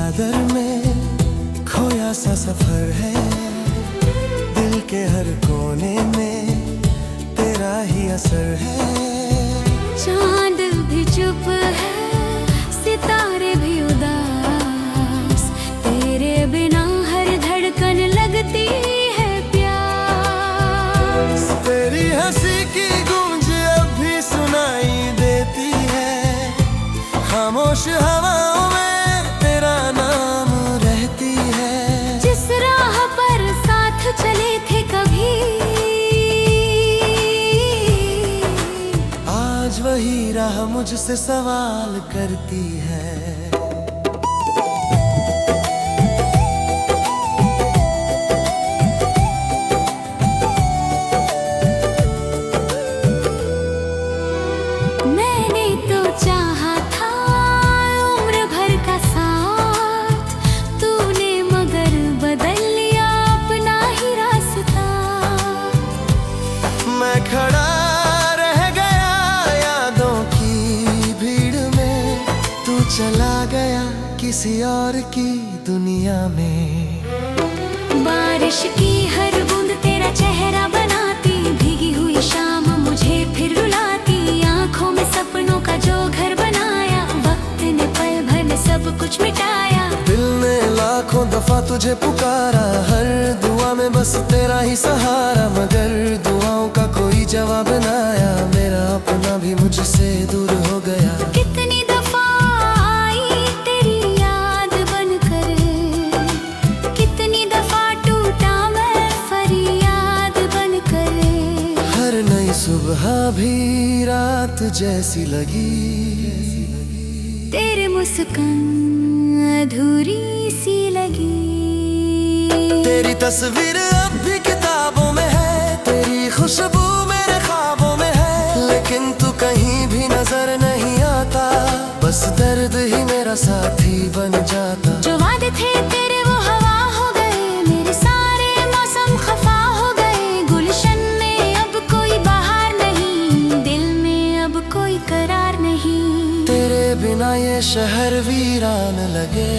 चादर में खोया सा सफर है, दिल के हर कोने में तेरा ही असर है। चांद भी चुप है, सितारे भी उदास, तेरे बिना हर धड़कन लगती है प्यास। तेरी हंसी की गूंज अब भी सुनाई देती है, खामोश हवाओं में तेरा नाम रहती है। जिस राह पर साथ चले थे कभी, आज वही राह मुझसे सवाल करती है। मैंने तो चाहा था उम्र भर का साथ, तूने मगर बदल लिया अपना ही रास्ता। मैं खड़ा रह गया यादों की भीड़ में, तू चला गया किसी और की दुनिया में। बारिश की हर बूंद तेरा चेहरा बनाती, भीगी हुई शाम मुझे फिर रुलाती। आंखों में सपनों का जो घर बनाया, वक्त ने पल भर में सब कुछ मिटाया। दिल ने लाखों दफा तुझे पुकारा, हर दुआ में बस तेरा ही सहारा। मगर दुआओं का कोई जवाब न आया, मेरा अपना भी मुझसे दूर हो गया। कितनी दफा आई तेरी याद बनकर, कितनी दफा टूटा मैं फरियाद बनकर। हर नई सुबह भी रात जैसी लगी, तेरे मुस्कान अधूरी सी लगी। तेरी तस्वीर अब भी किताबों में है, तेरी खुशबू मेरे ख्वाबों में है। लेकिन तू कहीं भी नजर नहीं आता, बस दर्द ही मेरा साथी बन जाता। जो वादे थे तेरे वो हवा हो गए, मेरे सारे मौसम खफा हो गए। गुलशन में अब कोई बहार नहीं, दिल में अब कोई करार नहीं। तेरे बिना ये शहर वीरान लगे,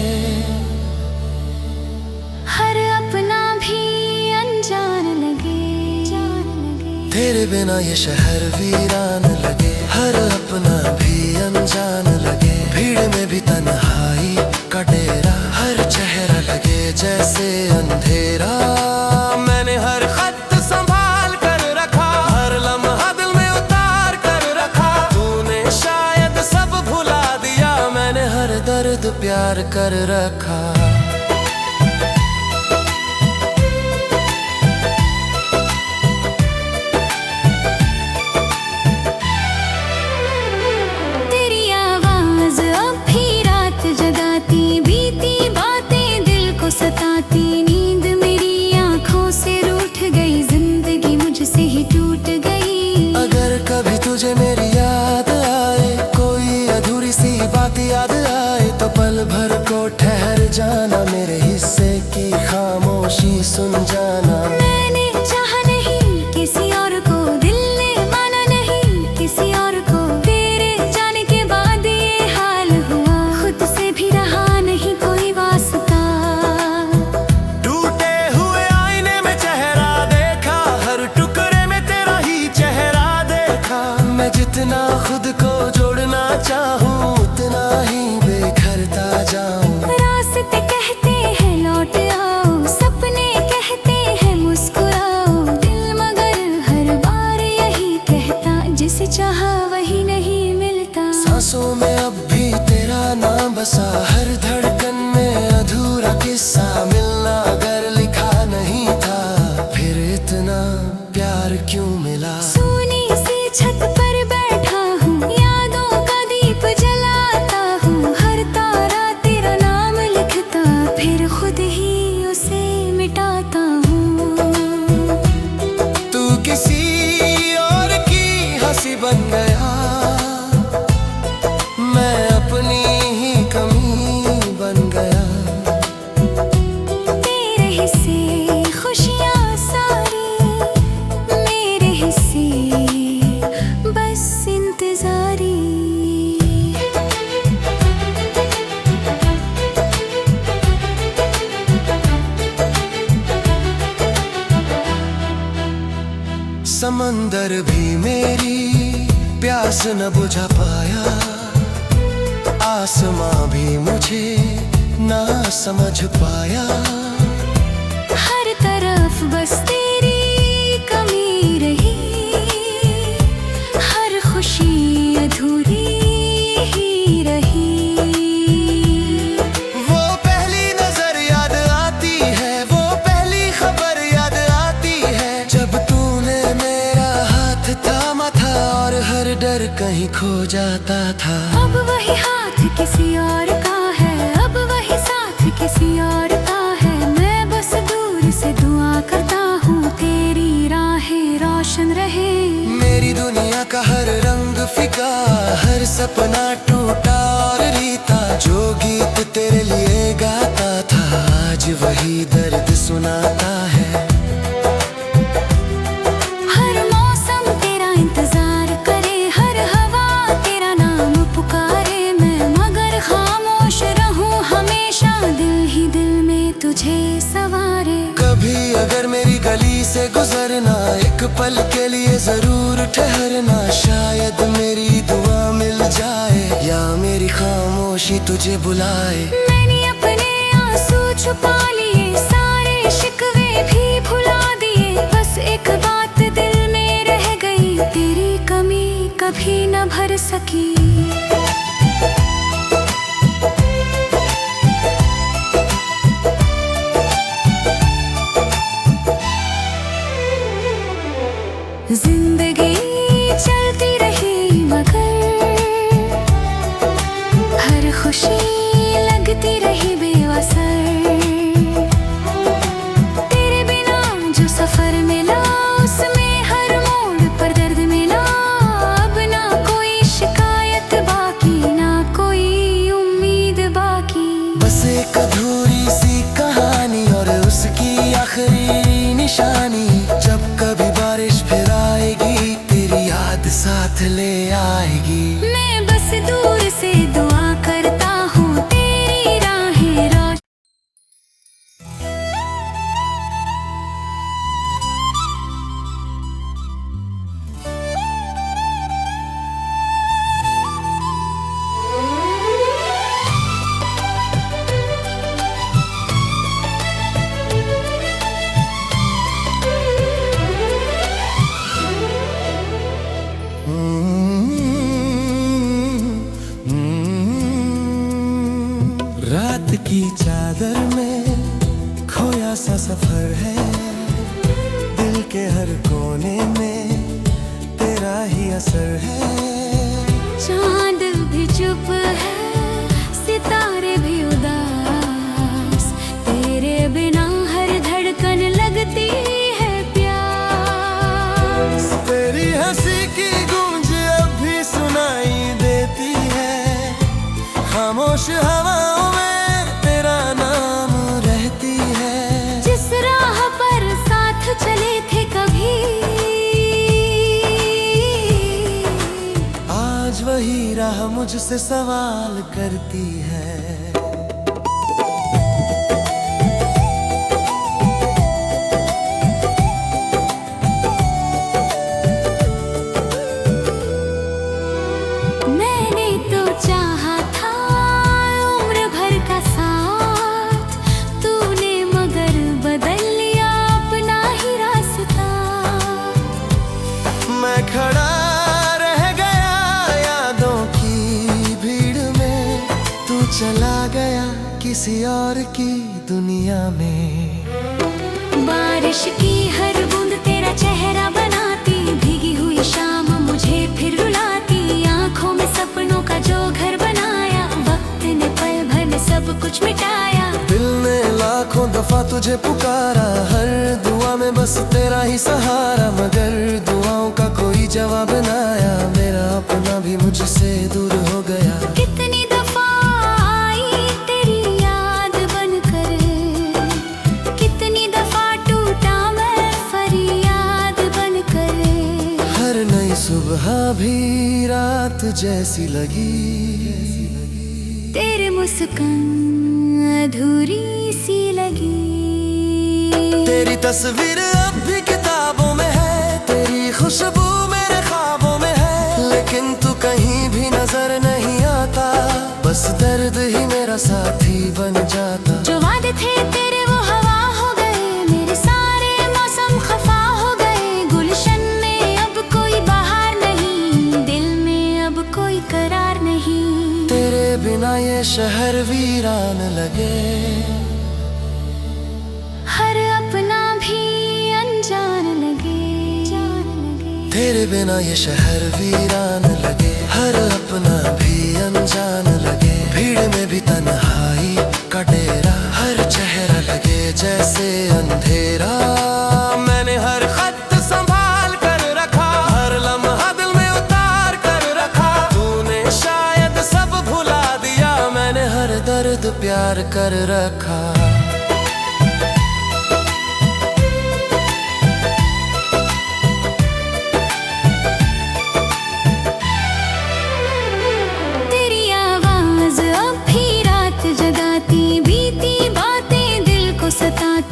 हर अपना भी अनजान लगे। तेरे बिना ये शहर वीरान लगे, हर अपना भी अनजान लगे। भीड़ में भी तन्हाई का डेरा, हर चेहरा लगे जैसे अंधेरा। मैंने हर खत संभाल कर रखा, हर लम्हा दिल में उतार कर रखा। तूने शायद सब भुला दिया, मैंने हर दर्द प्यार कर रखा। तेरी आवाज अब भी रात जगाती, बीती बातें दिल को सताती। नींद मेरी आंखों से रूठ गई, जिंदगी मुझसे ही टूट गई। अगर कभी तुझे मेरी याद आए, कोई अधूरी सी बात याद आए, तो पल भर को ठहर जाना, मेरे हिस्से की खामोशी सुन जाना। मैंने चाहा नहीं किसी और को, दिल ने माना नहीं किसी और को। तेरे जाने के बाद ये हाल हुआ, खुद से भी रहा नहीं कोई वास्ता। टूटे हुए आईने में चेहरा देखा, हर टुकड़े में तेरा ही चेहरा देखा। मैं जितना खुद को जोड़ना चाहूँ, उतना ही बेखरता जाऊँ। रास्ते कहते हैं लौट आओ, सपने कहते हैं मुस्कुराओ। दिल मगर हर बार यही कहता, जिसे चाहा वही नहीं मिलता। सांसों में अब भी तेरा नाम बसा, हर धड़कन में अधूरा किस्सा। मिलना अगर लिखा नहीं था, फिर इतना प्यार क्यों मिला। सोनी सी छत पर बैठा हूँ, यादों का दीप जलाता हूँ। हर तारा तेरा नाम लिखता, फिर खुद ही उसे मिटाता हूँ। तू किसी और की हंसी बन गया, मैं अपनी ही कमी बन गया। तेरे हिस्से खुशियाँ सारी, मेरे हिस्से बस इंतजारी। समंदर भी मेरी प्यास न बुझा पाया, आसमां भी मुझे ना समझ पाया। हर तरफ बस तेरी कमी रही, हर खुशी अधूरी ही रही। वो पहली नजर याद आती है, वो पहली खबर याद आती है, जब तूने मेरा हाथ थामा था और हर डर कहीं खो जाता था। अब वही हाथ किसी और का है, अब वही साथ किसी और का है। मैं बस दूर से दुआ करता हूँ तेरी राहें रोशन रहे। मेरी दुनिया का हर रंग फीका, हर सपना टूटा और रीता, जो गीत तेरे लिए गाता था आज वही दर्द सुनाता है। हर मौसम तेरा इंतजार करे, हर हवा तेरा नाम पुकारे, मैं मगर खामोश रहूं हमेशा, दिल ही दिल में तुझे सवारे। कभी अगर मेरी गली से गुजरना, एक पल के लिए जरूर ठहरना, शायद मेरी दुआ मिल जाए या मेरी खामोशी तुझे बुलाए। मैंने अपने आंसू छुपा लिए, सारे शिकवे भी भुला दिए, बस एक बात दिल में रह गई, तेरी कमी कभी न भर सकी। जिंदगी चलती रही मगर हर खुशी लगती रही बेअसर। तेरे बिना जो सफर मिला उसमें हर मोड़ पर दर्द मिला, अब ना कोई शिकायत बाकी, ना कोई उम्मीद बाकी। बस एक अधूरी सी कहानी और उसकी आखिरी निशानी, जब कभी बारिश फिर आएगी तेरी याद साथ ले आएगी। मैं बस दूर से दुआ करता हूँ तेरी राहें रोशन। रात की चादर में खोया सा सफर है, दिल के हर कोने में तेरा ही असर है। चांद भी चुप है, सितारे भी उदास, तेरे बिना हर धड़कन लगती है प्यास। तेरी हंसी की गूंज अब भी सुनाई देती है, खामोश हवाओं में तेरा नाम रहती है। जिस राह पर साथ चले थे कभी, आज वही राह मुझसे सवाल करती है। मैंने तो चाहा था उम्र भर का साथ, तूने मगर बदल लिया अपना ही रास्ता। मैं खड़ा रह गया यादों की भीड़ में, तू चला गया किसी और की दुनिया में। बारिश की हर बूंद तेरा चेहरा बनाती, भीगी हुई शाम मुझे फिर रुलाती, आंखों में सपनों का जो घर बनाया, वक्त ने पल भर में सब कुछ मिटाया। दिल ने लाखों दफा तुझे पुकारा, हर दुआ में बस तेरा ही सहारा, मगर दुआओं का कोई जवाब न आया, मेरा अपना भी मुझसे दूर हो गया। कितनी दफा आई तेरी याद बनकर, कितनी दफा टूटा मैं फरियाद बनकर। हर नई सुबह भी रात जैसी लगी, तेरे मुस्कान अधूरी सी लगी। तेरी तस्वीर अब भी किताबों में है, तेरी खुशबू दर्द ही मेरा साथी बन जाता। जो वादे थे तेरे वो हवा हो गए, मेरे सारे मौसम खफा हो गए। गुलशन में अब कोई बहार नहीं, दिल में अब कोई करार नहीं। तेरे बिना ये शहर वीरान लगे, हर अपना भी अनजान लगे। तेरे बिना ये शहर वीरान लगे, हर अपना भी अनजान लगे। भीड़ में भी तन्हाई का डेरा, हर चेहरा लगे जैसे अंधेरा। मैंने हर खत संभाल कर रखा, हर लम्हा दिल में उतार कर रखा। तूने शायद सब भुला दिया, मैंने हर दर्द प्यार कर रखा।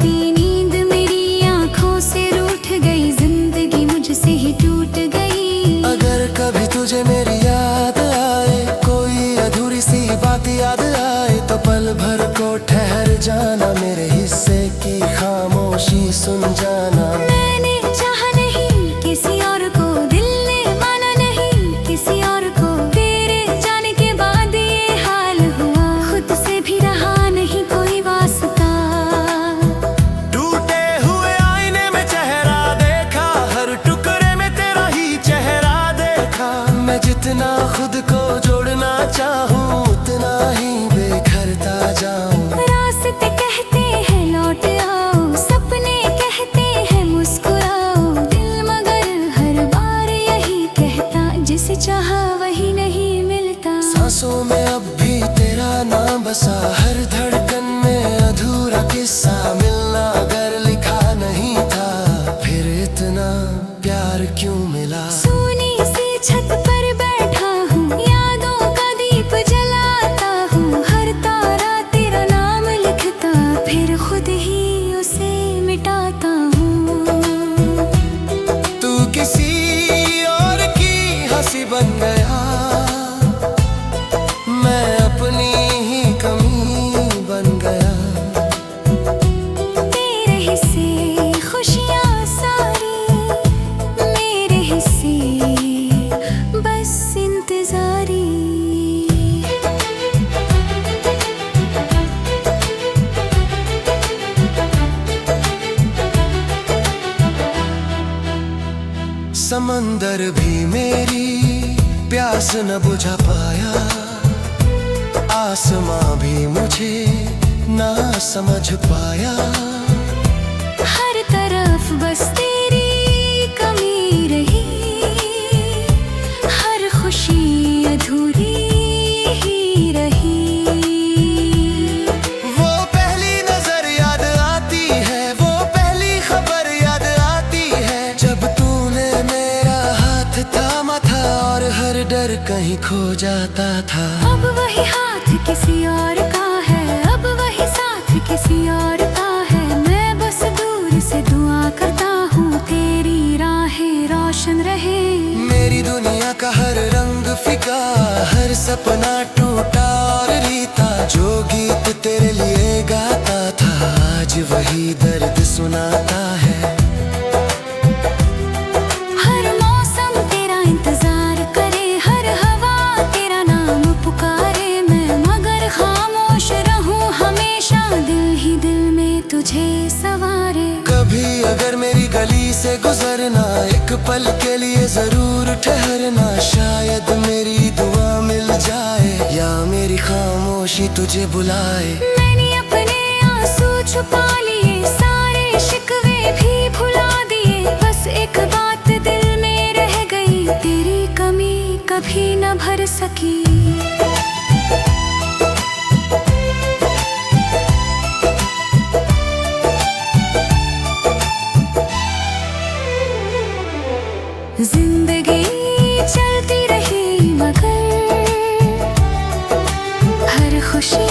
नींद मेरी आंखों से रूठ गई, जिंदगी मुझसे ही टूट गई। अगर कभी तुझे मेरी याद आए, कोई अधूरी सी बात याद आए, तो पल भर को ठहर जाना, मेरे हिस्से की खामोशी सुन जाना। मैंने चाहा नहीं किसी और को, दिल ने माना नहीं किसी और को। तेरे जाने के बाद ये हाल हुआ, खुद से भी रहा नहीं कोई वास्ता। जितना खुद को जोड़ना चाहूं, उतना ही बिखरता जाऊं। रास्ते कहते हैं लौट आओ, सपने कहते हैं मुस्कुराओ। दिल मगर हर बार यही कहता, जिसे चाहा वही नहीं मिलता। सांसों में अब भी तेरा नाम बसा, हर धड़कन में अधूरा किस्सा। मिलना अगर लिखा नहीं था, फिर इतना प्यार क्यों मिला। सोनी सी छत पर बैठा हूँ, यादों का दीप जलाता हूँ। हर तारा तेरा नाम लिखता, फिर खुद ही उसे मिटाता हूँ। तू किसी और की हंसी बन गया, मैं अपनी ही कमी बन गया। तेरे हिस्से खुशियाँ सारी, मेरे हिस्से बस इंतजारी। समंदर भी मेरी प्यास न बुझा पाया, आसमां भी मुझे ना समझ पाया। हर तरफ बस तेरी कमी रही, हर खुशी अधूरी ही रही। वो पहली नजर याद आती है, वो पहली खबर याद आती है, जब तूने मेरा हाथ थामा था और हर डर कहीं खो जाता था। अब वही हाथ किसी और का है, अब वही साथ किसी और का है। मैं बस दूर से दुआ करता हूँ, तेरी राहें रोशन रहे। मेरी दुनिया का हर रंग फीका, हर सपना टूटा और रीता। जो गीत तेरे लिए गाता था, आज वही दर्द सुनाता है। हर मौसम तेरा इंतजार करे, हर हवा तेरा नाम पुकारे। मैं मगर खामोश रहूं हमेशा, दिल ही दिल में तुझे सवारे। कभी अगर मेरी गली से गुजरना, एक पल के लिए जरूर ठहरना। शायद मेरी दुआ मिल जाए, या मेरी खामोशी तुझे बुलाए। मैंने अपने आंसू छुपा लिए, सारे शिकवे भी भुला दिए। बस एक बात दिल में रह गई, तेरी कमी कभी न भर सकी। जिंदगी चलती रही मगर हर खुशी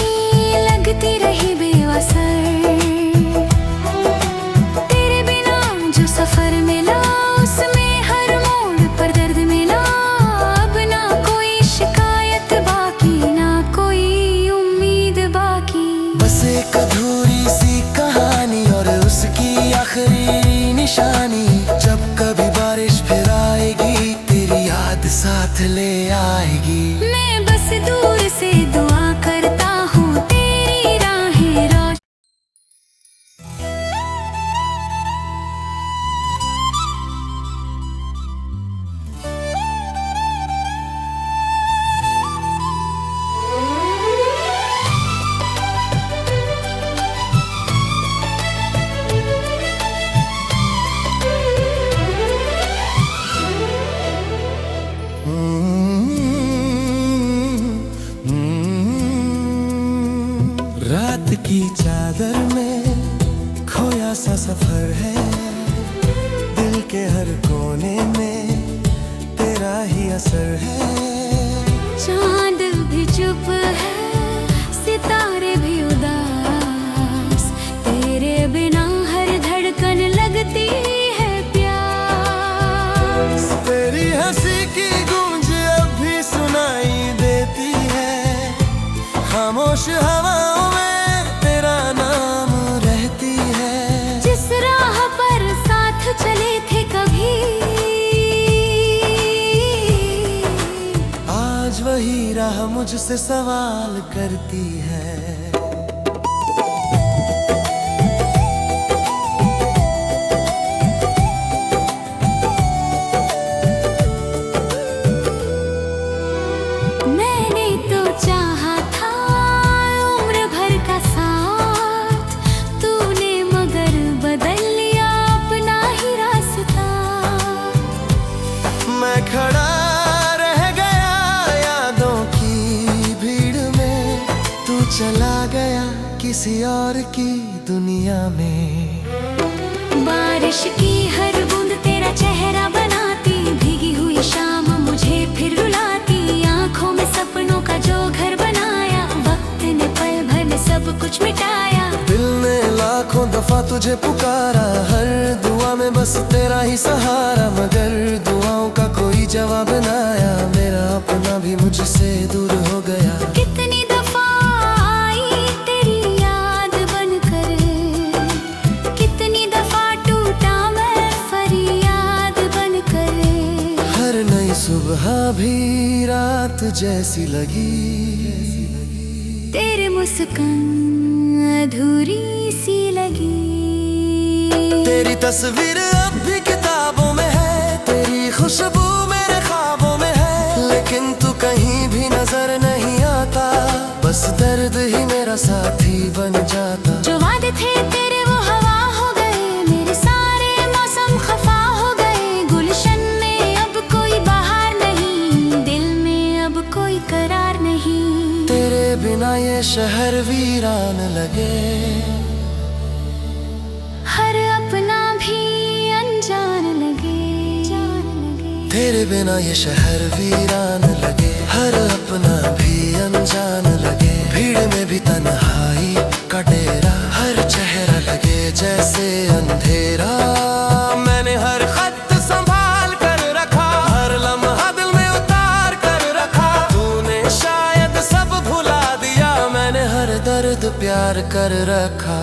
लगती रही बेवसर। तेरे बिना जो सफर मिला, उसमें हर मोड़ पर दर्द मिला। अब ना कोई शिकायत अधूरी सी कहानी और उसकी आखिरी निशानी। जब कभी बारिश फिर आएगी तेरी याद साथ ले आएगी। मैं बस दूर से दुआ करता हूँ तेरी राहें रोशन। रात की चादर में खोया सा सफर है, दिल के हर कोने में तेरा ही असर है। चांद भी चुप है, सितारे भी उदास, तेरे बिना हर धड़कन लगती है प्यास। तेरी हंसी की गूंज अब भी सुनाई देती है, खामोश हवाओं में तेरा नाम रहती है। जिस राह पर साथ चले थे कभी, आज वही राह मुझसे सवाल करती है। मैंने तो चाहा था उम्र भर का साथ, तूने मगर बदल लिया अपना ही रास्ता। मैं खड़ा रह गया यादों की भीड़ में, तू चला गया किसी और की दुनिया में। बारिश की हर बूंद तेरा चेहरा बनाती, भीगी हुई शाम मुझे फिर रुलाती। आंखों में सपनों का जो घर बनाया, वक्त ने पल भर में सब कुछ मिटाया। दिल ने लाखों दफा तुझे पुकारा, हर दुआ में बस तेरा ही सहारा। मगर दुआओं का कोई जवाब न आया, मेरा अपना भी मुझसे दूर हो गया। कितनी दफा आई तेरी याद बनकर, कितनी दफा टूटा मैं फरियाद बनकर। हर नई सुबह भी रात जैसी लगी, तेरे मुस्कान अधूरी सी लगी। तेरी तस्वीर अब भी किताबों में है, तेरी खुशबू मेरे ख्वाबों में है। लेकिन तू कहीं भी नजर नहीं आता, बस दर्द ही मेरा साथी बन जाता। जो वादे थे तेरे वो हवा हो गए, मेरे सारे मौसम खफा हो गए। गुलशन में अब कोई बहार नहीं, दिल में अब कोई करार नहीं। तेरे बिना ये शहर वीरान लगे, हर अपना भी अनजान लगे। तेरे बिना ये शहर वीरान लगे, हर अपना भी अनजान लगे। भीड़ में भी तन्हाई का डेरा, हर चेहरा लगे जैसे अंधेरा। मैंने हर खत संभाल कर रखा, हर लम्हा दिल में उतार कर रखा। तूने शायद सब भुला दिया, मैंने हर दर्द प्यार कर रखा।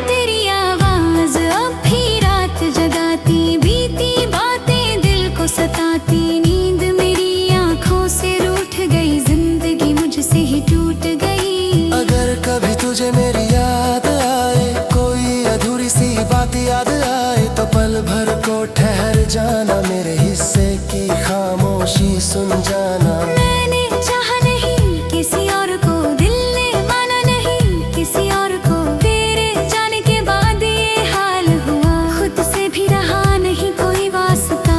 तेरी आवाज अब भी रात जगाती, बीती बातें दिल को सताती। नींद मेरी आंखों से रूठ गई, जिंदगी मुझसे ही टूट गई। अगर कभी तुझे मेरी याद आए, कोई अधूरी सी बात याद आए, तो पल भर को ठहर जाना, मेरे हिस्से की खामोशी सुन जाना। मैंने चाहा नहीं किसी और को, दिल ने माना नहीं किसी और को। तेरे जाने के बाद ये हाल हुआ, खुद से भी रहा नहीं कोई वास्ता।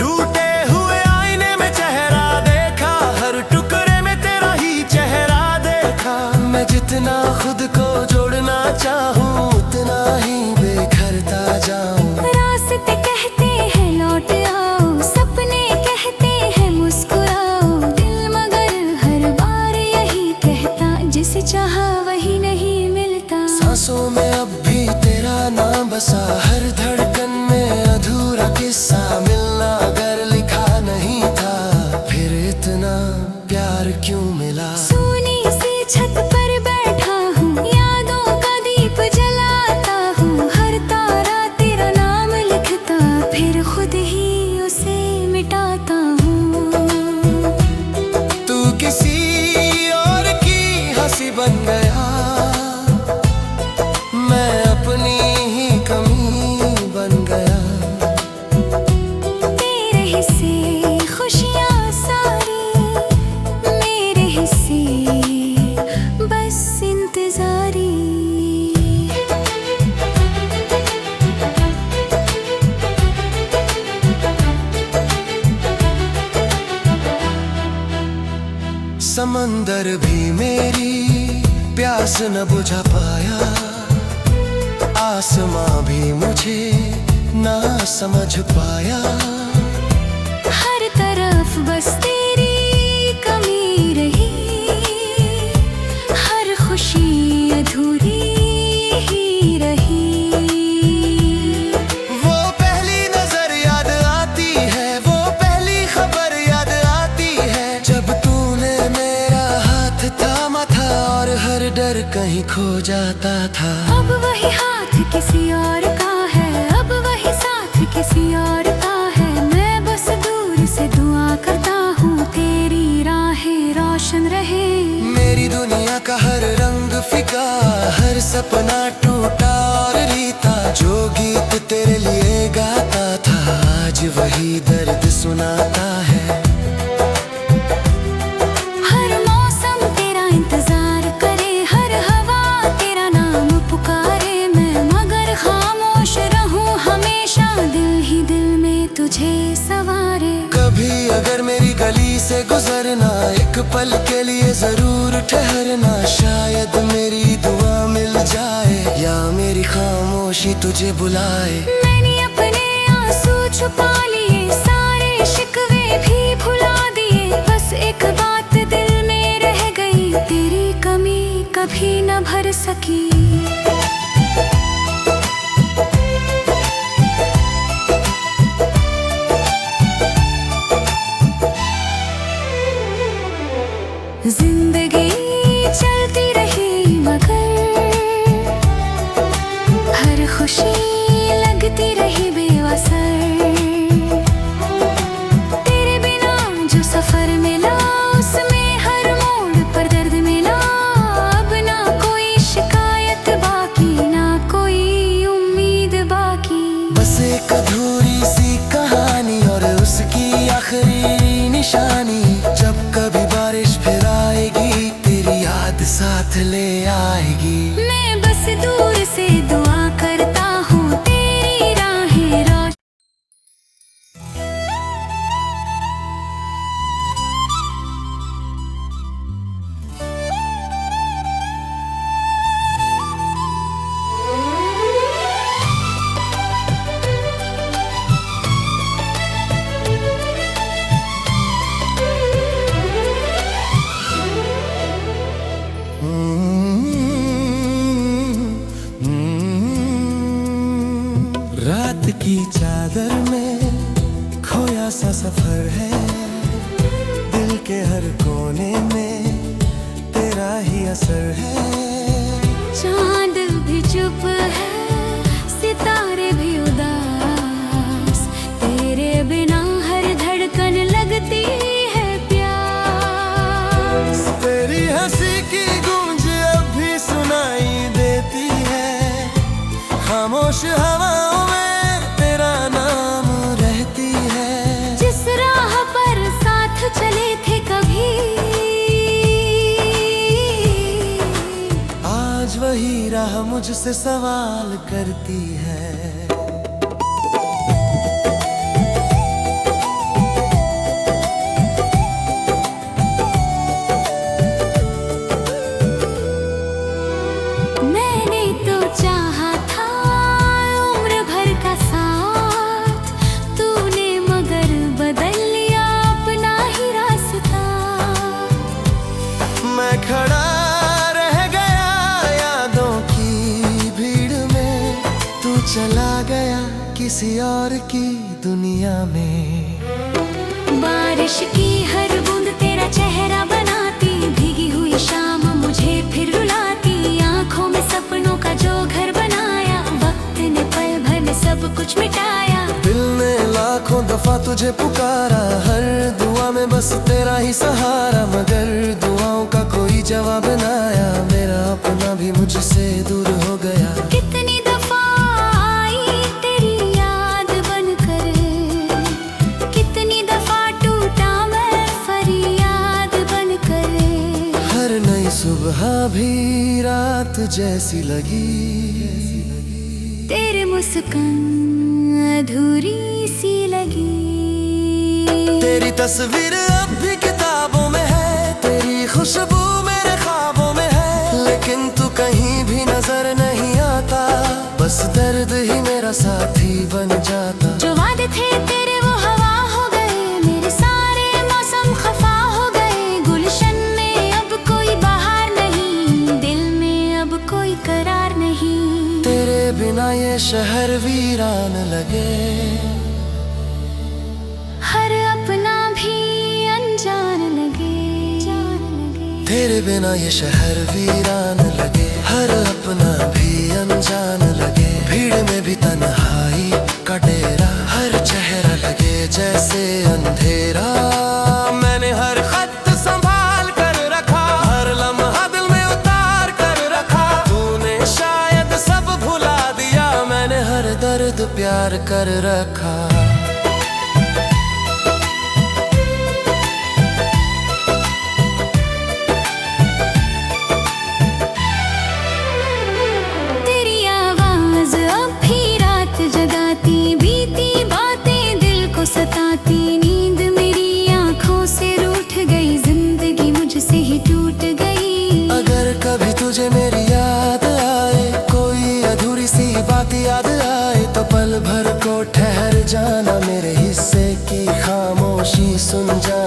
टूटे हुए आईने में चेहरा देखा, हर टुकड़े में तेरा ही चेहरा देखा। मैं जितना खुद को जोड़ना चाहूँ, उतना ही बेखरता जाऊं। रास्ते कहते हैं लौट आओ, सपने कहते समंदर भी मेरी प्यास न बुझा पाया, आसमां भी मुझे ना समझ पाया। हर तरफ बस तेरी कमी रही, हर खुशी अधूरी ही रही। वो पहली नजर याद आती है, वो पहली खबर याद आती है, जब तूने मेरा हाथ थामा था और हर डर कहीं खो जाता था। अब वही हाथ किसी और का है, अब वही साथ किसी और का है। मैं बस दूर से दुआ करता हूँ तेरी राहें रोशन रहे। मेरी दुनिया का हर रंग फीका, हर सपना टूटा और रीता, जो गीत तेरे लिए गाता था आज वही दर्द सुनाता है। हर मौसम तेरा इंतजार करे, हर हवा तेरा नाम पुकारे, मैं मगर खामोश रहूं हमेशा, दिल ही दिल में तुझे सवारे। कभी अगर मेरी गली से गुजरना, एक पल के लिए जरूर ठहरना, शायद मेरी दुआ मिल जाए या मेरी खामोशी तुझे बुलाए। मैंने अपने आंसू छुपा लिए, सारे शिकवे भी भुला दिए, बस एक बात दिल में रह गई, तेरी कमी कभी न भर सकी। जिंदगी चलती रही मगर हर खुशी लगती रही बेअसर। तेरे बिना जो सफर मिला उसमें हर मोड़ पर दर्द मिला, अब ना कोई शिकायत बाकी, ना कोई उम्मीद बाकी। बस एक अधूरी सी कहानी और उसकी आखिरी निशानी, जब कभी बारिश फिर आएगी तेरी याद साथ ले आएगी। मैं बस दूर से दुआ करता हूँ तेरी राहें रोशन। रात की चादर में खोया सा सफर है, दिल के हर कोने में तेरा ही असर है। चांद भी चुप है, सितारे भी उदास, तेरे बिना हर धड़कन लगती है प्यास। तेरी हंसी की गूंज अब भी सुनाई देती है, खामोश हवाओं में तेरा नाम रहती है। जिस राह पर साथ चले थे कभी, आज वही राह मुझसे सवाल करती है। मैंने तो चाहा था उम्र भर का साथ, तूने मगर बदल लिया अपना ही रास्ता। मैं खड़ा रह गया यादों की भीड़ में, तू चला गया किसी और की दुनिया में। बारिश की हर बूंद तेरा चेहरा बनाती, भीगी हुई शाम मुझे फिर रुलाती, आंखों में सपनों का जो घर बनाया, वक्त ने पल भर में सब कुछ मिटाया। दिल ने लाखों दफा तुझे पुकारा, हर दुआ में बस तेरा ही सहारा, मगर दुआओं का कोई जवाब न आया, मेरा अपना भी मुझसे दूर हो गया। कितनी दफा आई तेरी याद बनकर, कितनी दफा टूटा मैं फरियाद बनकर। हर नई सुबह भी रात जैसी लगी, तेरे मुस्कान अधूरी सी लगी। तेरी तस्वीर अब भी किताबों में है, तेरी खुशबू तेरा साथी बन जाता। जो वादे थे तेरे वो हवा हो गए, मेरे सारे मौसम खफा हो गए। गुलशन में अब कोई बहार नहीं, दिल में अब कोई करार नहीं। तेरे बिना ये शहर वीरान लगे, हर अपना भी अनजान लगे। तेरे बिना ये शहर वीरान लगे, हर अपना भी अनजान लगे। भीड़ में भी तन्हाई का डेरा, हर चेहरा लगे जैसे अंधेरा। मैंने हर खत संभाल कर रखा, हर लम्हा दिल में उतार कर रखा। तूने शायद सब भुला दिया, मैंने हर दर्द प्यार कर रखा। जगाती बीती बातें दिल को सताती, नींद मेरी आंखों से रूठ गई, जिंदगी मुझसे ही टूट गई। अगर कभी तुझे मेरी याद आए, कोई अधूरी सी बात याद आए, तो पल भर को ठहर जाना, मेरे हिस्से की खामोशी सुन जा।